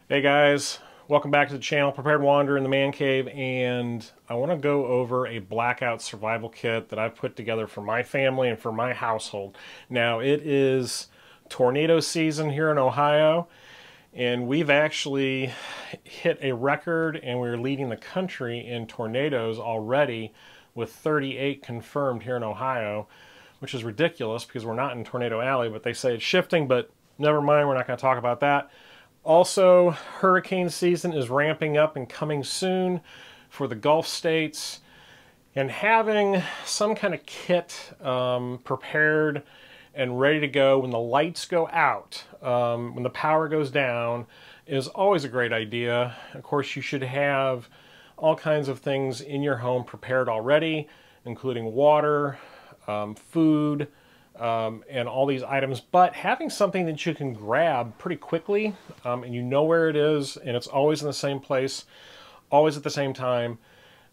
Hey guys, welcome back to the channel, Prepared Wanderer in the Man Cave, and I want to go over a Blackout survival kit that I've put together for my family and for my household. Now, it is tornado season here in Ohio, and we've actually hit a record, and we're leading the country in tornadoes already with 38 confirmed here in Ohio, which is ridiculous because we're not in Tornado Alley, but they say it's shifting, but never mind, we're not going to talk about that. Also, hurricane season is ramping up and coming soon for the Gulf states. And having some kind of kit prepared and ready to go when the lights go out, when the power goes down, is always a great idea. Of course, you should have all kinds of things in your home prepared already, including water, food, and all these items, but having something that you can grab pretty quickly and you know where it is, and it's always in the same place, always at the same time,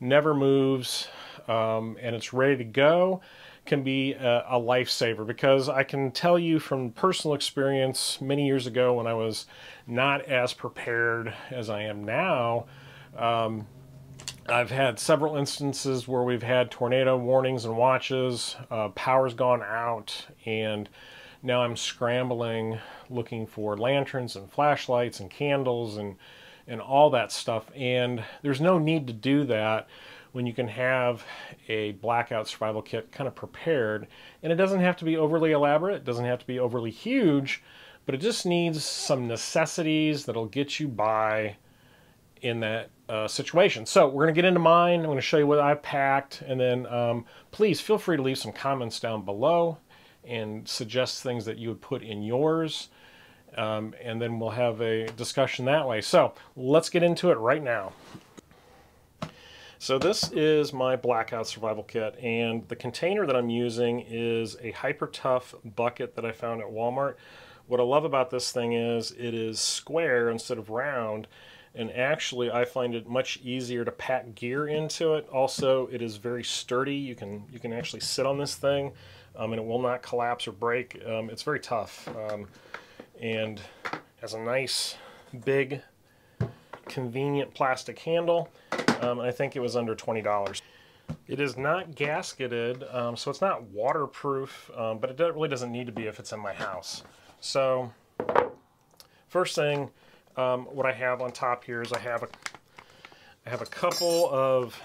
never moves, and it's ready to go, can be a lifesaver. Because I can tell you from personal experience many years ago when I was not as prepared as I am now, I've had several instances where we've had tornado warnings and watches, power's gone out, and now I'm scrambling looking for lanterns and flashlights and candles and all that stuff. And there's no need to do that when you can have a Blackout survival kit kind of prepared. And it doesn't have to be overly elaborate, it doesn't have to be overly huge, but it just needs some necessities that'll get you by in that situation. So we're going to get into mine. I'm going to show you what I've packed, and then please feel free to leave some comments down below and suggest things that you would put in yours, and then we'll have a discussion that way. So let's get into it right now. So this is my Blackout survival kit, and the container that I'm using is a Hyper Tough bucket that I found at Walmart. What I love about this thing is it is square instead of round, and actually I find it much easier to pack gear into it. Also, it is very sturdy. You can actually sit on this thing and it will not collapse or break. It's very tough, and has a nice big convenient plastic handle. I think it was under $20. It is not gasketed, so it's not waterproof, but it really doesn't need to be if it's in my house. So first thing, what I have on top here is I have a couple of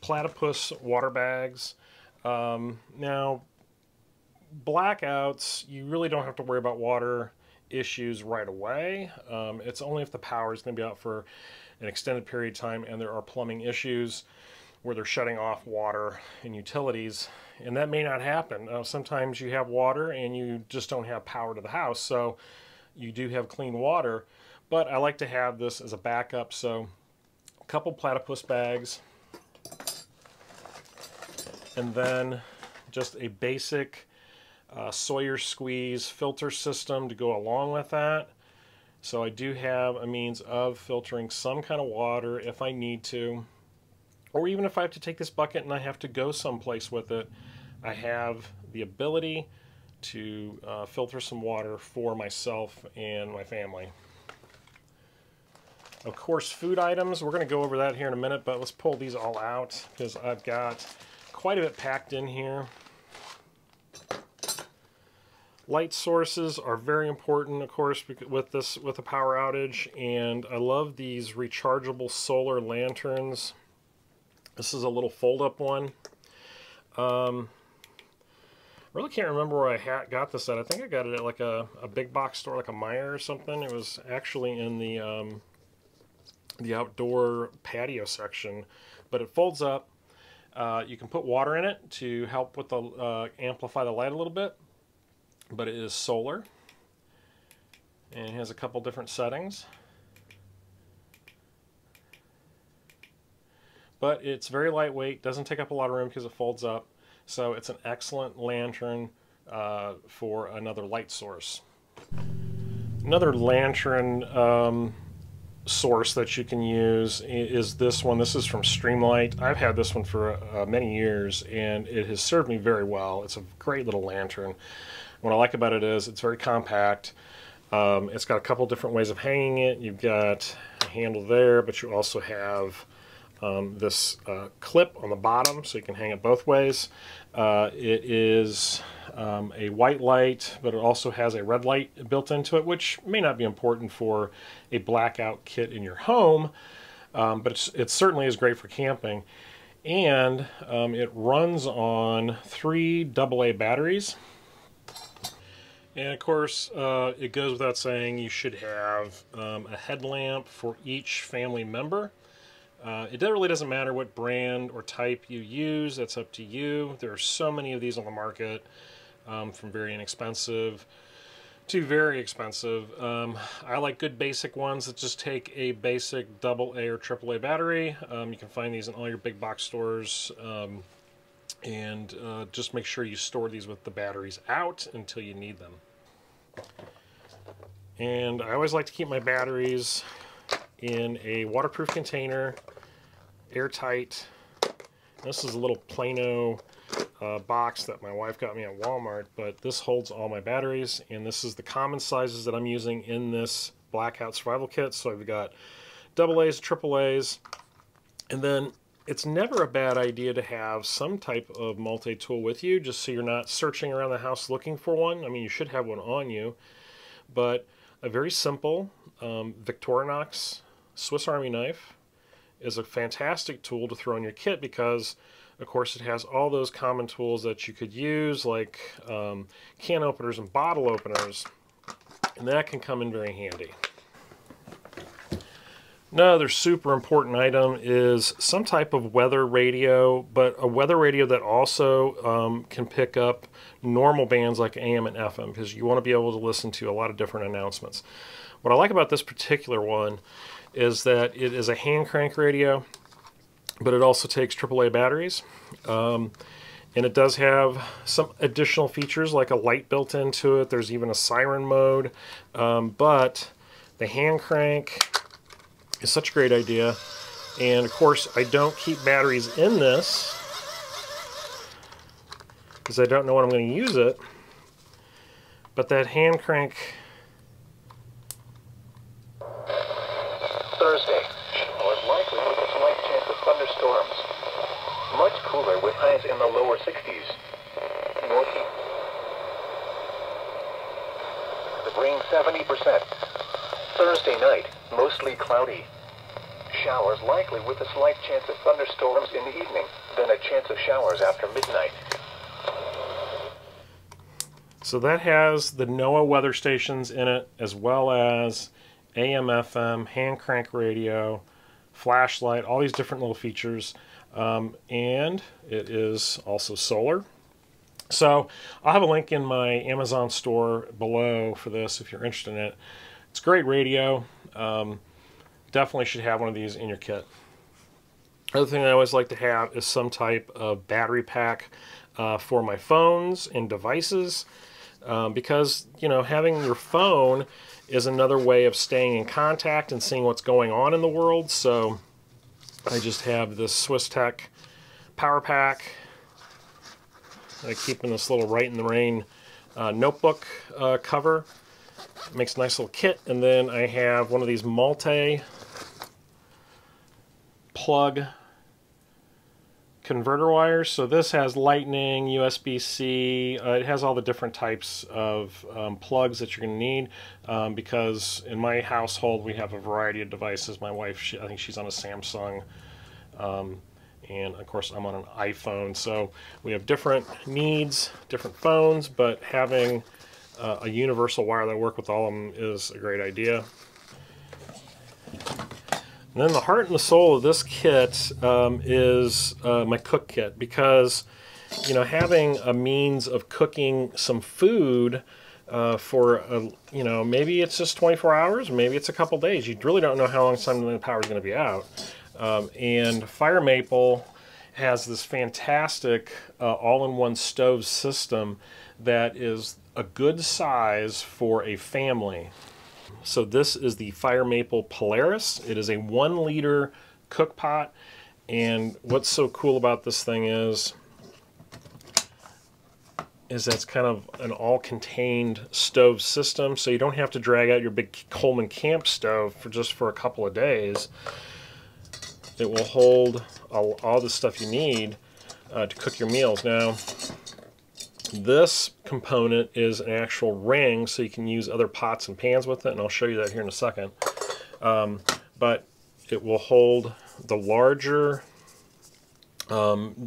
platypus water bags. Now, Blackouts, you really don't have to worry about water issues right away. It's only if the power is going to be out for an extended period of time and there are plumbing issues where they're shutting off water and utilities, and that may not happen. Sometimes you have water and you just don't have power to the house, so you do have clean water, but I like to have this as a backup. So a couple platypus bags, and then just a basic Sawyer squeeze filter system to go along with that. So I do have a means of filtering some kind of water if I need to, or even if I have to take this bucket and I have to go someplace with it, I have the ability to filter some water for myself and my family. Of course, food items, we're going to go over that here in a minute, but let's pull these all out because I've got quite a bit packed in here. Light sources are very important, of course, with a power outage, and I love these rechargeable solar lanterns. This is a little fold-up one. Really can't remember where I got this at. I think I got it at like a big box store, like a Meijer or something. It was actually in the outdoor patio section, but it folds up. You can put water in it to help with the amplify the light a little bit, but it is solar, and it has a couple different settings. But it's very lightweight, doesn't take up a lot of room because it folds up. So it's an excellent lantern for another light source. Another lantern source that you can use is this one. This is from Streamlight. I've had this one for many years, and it has served me very well. It's a great little lantern. What I like about it is it's very compact. It's got a couple different ways of hanging it. You've got a handle there, but you also have this clip on the bottom, so you can hang it both ways. It is a white light, but it also has a red light built into it, which may not be important for a blackout kit in your home, but it certainly is great for camping. And it runs on 3 AA batteries. And of course, it goes without saying you should have a headlamp for each family member. It really doesn't matter what brand or type you use, that's up to you. There are so many of these on the market, from very inexpensive to very expensive. I like good basic ones that just take a basic AA or AAA battery. You can find these in all your big box stores, and just make sure you store these with the batteries out until you need them. And I always like to keep my batteries in a waterproof container, airtight. This is a little Plano box that my wife got me at Walmart, but this holds all my batteries, and this is the common sizes that I'm using in this Blackout survival kit. So I've got AA's, AAA's, and then it's never a bad idea to have some type of multi-tool with you, just so you're not searching around the house looking for one. I mean, you should have one on you, but a very simple Victorinox Swiss Army knife is a fantastic tool to throw in your kit because, of course, it has all those common tools that you could use, like can openers and bottle openers, and that can come in very handy. Another super important item is some type of weather radio, but a weather radio that also can pick up normal bands like AM and FM, because you want to be able to listen to a lot of different announcements. What I like about this particular one is that it is a hand crank radio, but it also takes AAA batteries. And it does have some additional features like a light built into it. There's even a siren mode, but the hand crank is such a great idea. And of course, I don't keep batteries in this because I don't know when I'm going to use it, but that hand crank. Thursday, showers likely with a slight chance of thunderstorms. Much cooler with highs in the lower 60s. Northeast. The rain 70%. Thursday night, mostly cloudy. Showers likely with a slight chance of thunderstorms in the evening, then a chance of showers after midnight. So that has the NOAA weather stations in it, as well as AM, FM, hand crank radio, flashlight, all these different little features. And it is also solar. So I'll have a link in my Amazon store below for this if you're interested in it. It's a great radio. Definitely should have one of these in your kit. Other thing I always like to have is some type of battery pack for my phones and devices, because, you know, having your phone is another way of staying in contact and seeing what's going on in the world. So I just have this Swiss Tech power pack. I keep in this little Right in the Rain notebook cover. It makes a nice little kit. And then I have one of these multi-plug converter wires. So this has lightning, USB-C. It has all the different types of plugs that you're going to need, because in my household we have a variety of devices. My wife, I think she's on a Samsung, and of course I'm on an iPhone. So we have different needs, different phones, but having a universal wire that works with all of them is a great idea. And then the heart and the soul of this kit is my cook kit, because, you know, having a means of cooking some food for, you know, maybe it's just 24 hours, maybe it's a couple days. You really don't know how long the power is going to be out. And Fire Maple has this fantastic all-in-one stove system that is a good size for a family. So this is the Fire Maple Polaris. It is a 1-liter cook pot, and what's so cool about this thing is is that's kind of an all-contained stove system, so you don't have to drag out your big Coleman camp stove for just for a couple of days. It will hold all the stuff you need to cook your meals. Now, this component is an actual ring, so you can use other pots and pans with it, and I'll show you that here in a second. But it will hold the larger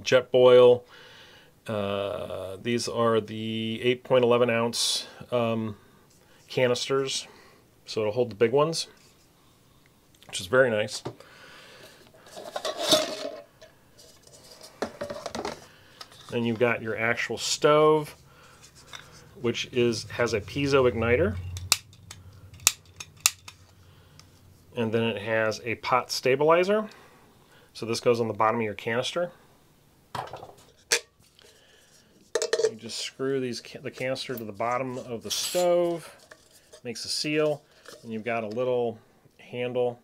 jet boil. These are the 8.11 ounce canisters, so it'll hold the big ones, which is very nice. Then you've got your actual stove, which has a piezo igniter, and then it has a pot stabilizer. So this goes on the bottom of your canister. You just screw the canister to the bottom of the stove, makes a seal, and you've got a little handle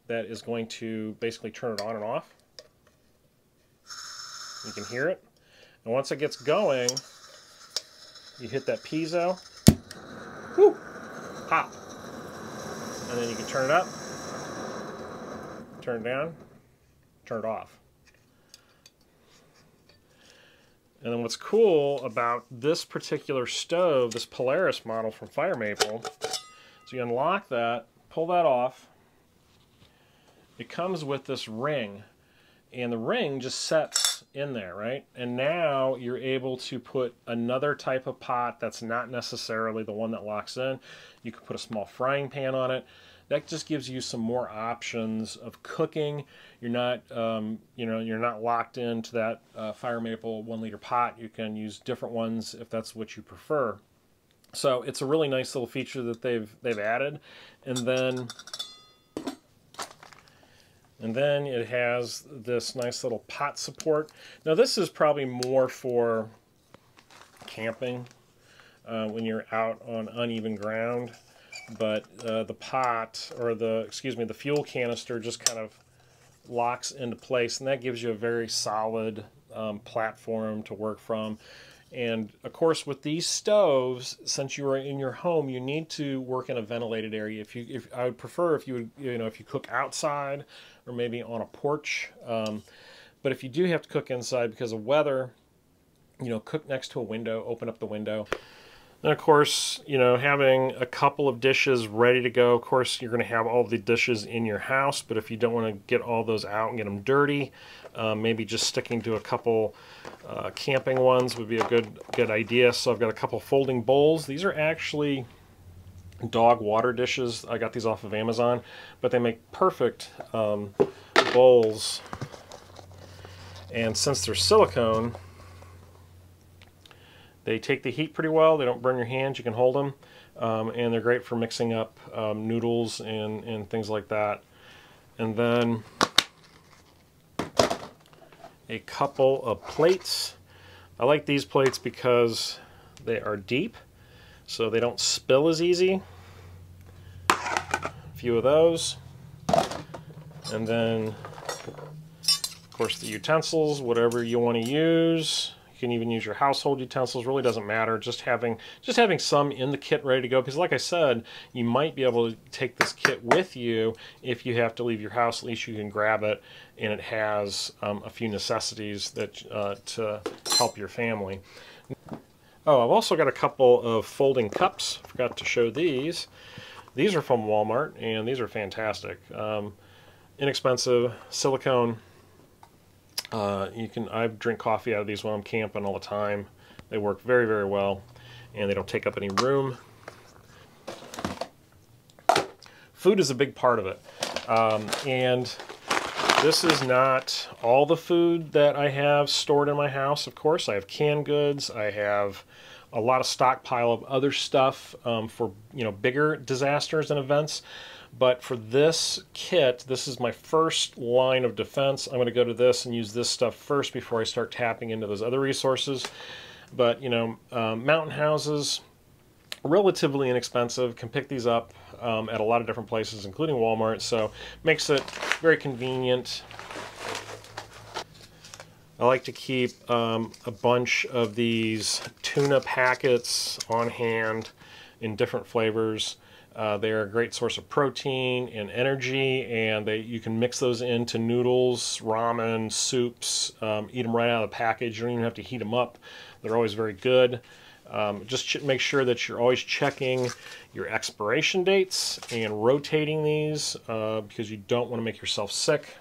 that is going to basically turn it on and off. You can hear it. And once it gets going, you hit that piezo, whoo, pop, and then you can turn it up, turn it down, turn it off. And then what's cool about this particular stove, this Polaris model from Fire Maple, so you unlock that, pull that off, it comes with this ring, and the ring just sets in there, right? And now you're able to put another type of pot that's not necessarily the one that locks in. You can put a small frying pan on it. That just gives you some more options of cooking. You're not, you're not locked into that Fire Maple 1 liter pot. You can use different ones if that's what you prefer. So it's a really nice little feature that they've added. And then it has this nice little pot support. Now this is probably more for camping when you're out on uneven ground, but the pot, or the fuel canister just kind of locks into place, and that gives you a very solid platform to work from. And of course, with these stoves, since you are in your home, you need to work in a ventilated area. I would prefer if you cook outside or maybe on a porch. But if you do have to cook inside because of weather, cook next to a window, open up the window. And of course, having a couple of dishes ready to go. Of course, you're going to have all the dishes in your house, but if you don't want to get all those out and get them dirty, maybe just sticking to a couple camping ones would be a good idea. So I've got a couple folding bowls. These are actually dog water dishes. I got these off of Amazon, but they make perfect bowls. And since they're silicone, they take the heat pretty well. They don't burn your hands. You can hold them. And they're great for mixing up noodles and things like that. And then a couple of plates. I like these plates because they are deep, so they don't spill as easy. A few of those. And then, of course, the utensils, whatever you want to use. You can even use your household utensils, really doesn't matter. Just having some in the kit ready to go, because like I said, you might be able to take this kit with you if you have to leave your house. At least you can grab it, and it has a few necessities that to help your family. Oh, I've also got a couple of folding cups. Forgot to show these. These are from Walmart, and these are fantastic. Inexpensive, silicone. I drink coffee out of these when I'm camping all the time. They work very, very well, and they don't take up any room. Food is a big part of it, and this is not all the food that I have stored in my house. Of course, I have canned goods. I have a lot of stockpile of other stuff for bigger disasters and events. But for this kit, this is my first line of defense. I'm going to go to this and use this stuff first before I start tapping into those other resources. But, mountain houses, relatively inexpensive, can pick these up at a lot of different places, including Walmart, so makes it very convenient. I like to keep a bunch of these tuna packets on hand in different flavors. They are a great source of protein and energy, and you can mix those into noodles, ramen, soups, eat them right out of the package. You don't even have to heat them up. They're always very good. Just make sure that you're always checking your expiration dates and rotating these because you don't want to make yourself sick.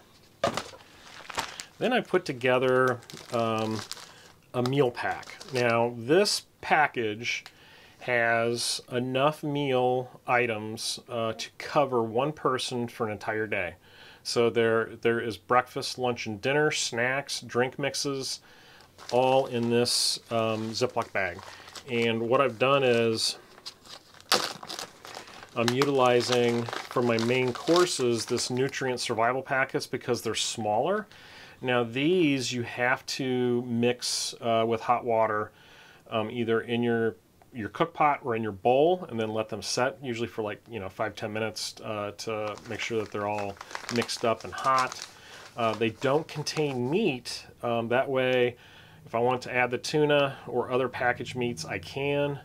Then I put together a meal pack. Now this package has enough meal items to cover one person for an entire day. So there is breakfast, lunch, and dinner, snacks, drink mixes, all in this Ziploc bag. And what I've done is I'm utilizing for my main courses this nutrient survival packets because they're smaller. Now these you have to mix with hot water either in your cook pot or in your bowl, and then let them set, usually for like 5-10 minutes to make sure that they're all mixed up and hot. They don't contain meat, that way if I want to add the tuna or other packaged meats I can,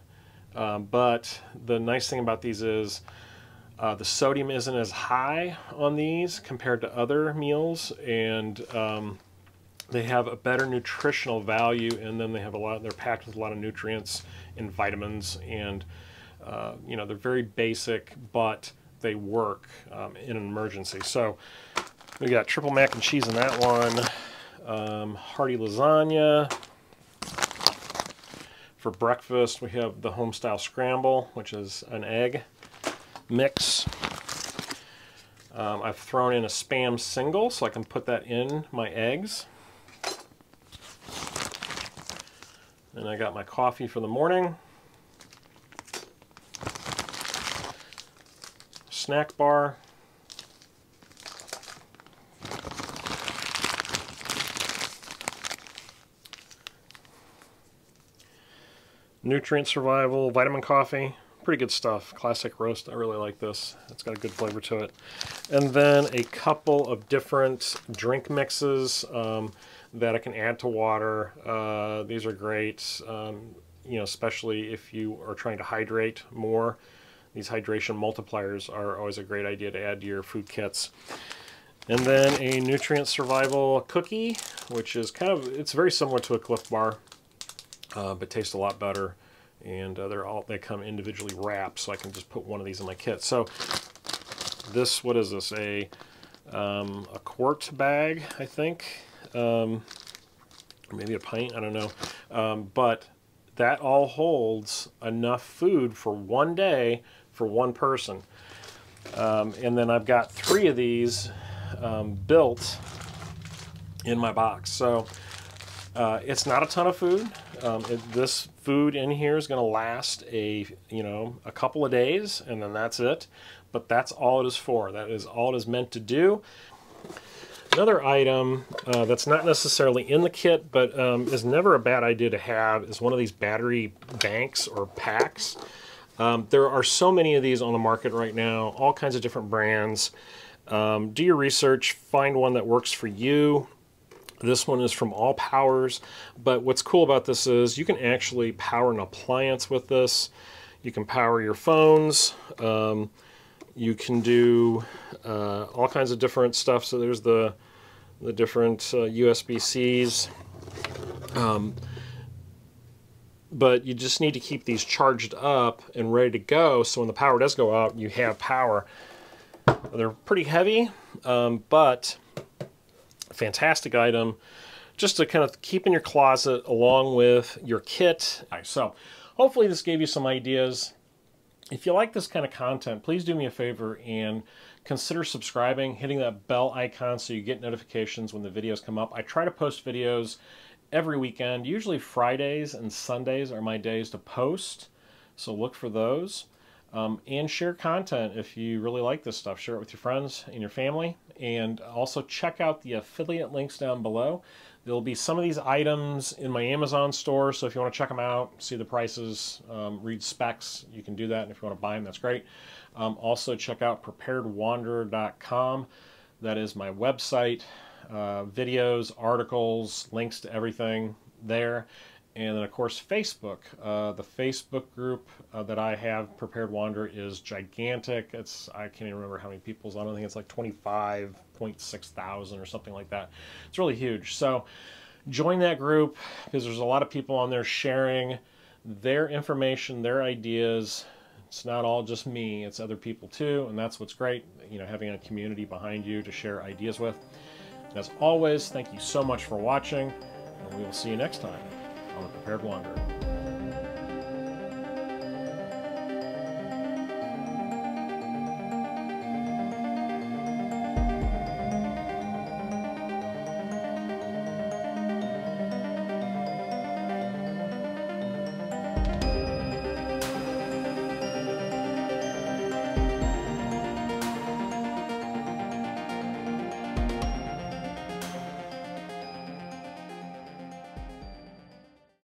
but the nice thing about these is the sodium isn't as high on these compared to other meals, and they have a better nutritional value, and then they're packed with a lot of nutrients and vitamins, and they're very basic, but they work in an emergency. So we got triple mac and cheese in that one, hearty lasagna. For breakfast we have the home-style scramble, which is an egg mix. I've thrown in a Spam single so I can put that in my eggs. And I got my coffee for the morning. Snack bar. Nutrient survival, vitamin coffee. Pretty good stuff. Classic roast. I really like this. It's got a good flavor to it. And then a couple of different drink mixes that I can add to water. These are great, especially if you are trying to hydrate more. These hydration multipliers are always a great idea to add to your food kits. And then a nutrient survival cookie, which is it's very similar to a Cliff Bar, but tastes a lot better. And they come individually wrapped, so I can just put one of these in my kit. So this, what is this? A quart bag, I think. Maybe a pint, I don't know. But that all holds enough food for one day for one person. And then I've got 3 of these built in my box. So it's not a ton of food. This food in here is going to last a couple of days, and then that's it. But that's all it is for. That is all it is meant to do. Another item that's not necessarily in the kit, but is never a bad idea to have, is one of these battery banks or packs. There are so many of these on the market right now, all kinds of different brands. Do your research, find one that works for you. This one is from All Powers, but what's cool about this is you can actually power an appliance with this. You can power your phones. You can do all kinds of different stuff. So there's the different USB-Cs. But you just need to keep these charged up and ready to go, so when the power does go out, you have power. They're pretty heavy, but fantastic item just to kind of keep in your closet along with your kit. So hopefully this gave you some ideas. If you like this kind of content, please do me a favor and consider subscribing, hitting that bell icon so you get notifications when the videos come up. I try to post videos every weekend. Usually Fridays and Sundays are my days to post, so look for those. And share content if you really like this stuff. Share it with your friends and your family. And also check out the affiliate links down below. There'll be some of these items in my Amazon store, so if you want to check them out, see the prices, read specs, you can do that. And if you want to buy them, that's great. Also check out preparedwanderer.com. That is my website. videos, articles, links to everything there. And then, of course, Facebook. The Facebook group that I have, Prepared Wanderer, is gigantic. I can't even remember how many people's on it. I think it's like 25.6 thousand or something like that. It's really huge. So join that group, because there's a lot of people on there sharing their information, their ideas. It's not all just me, it's other people too, and that's what's great, you know, having a community behind you to share ideas with. And as always, thank you so much for watching, and we will see you next time on The Prepared Wanderer.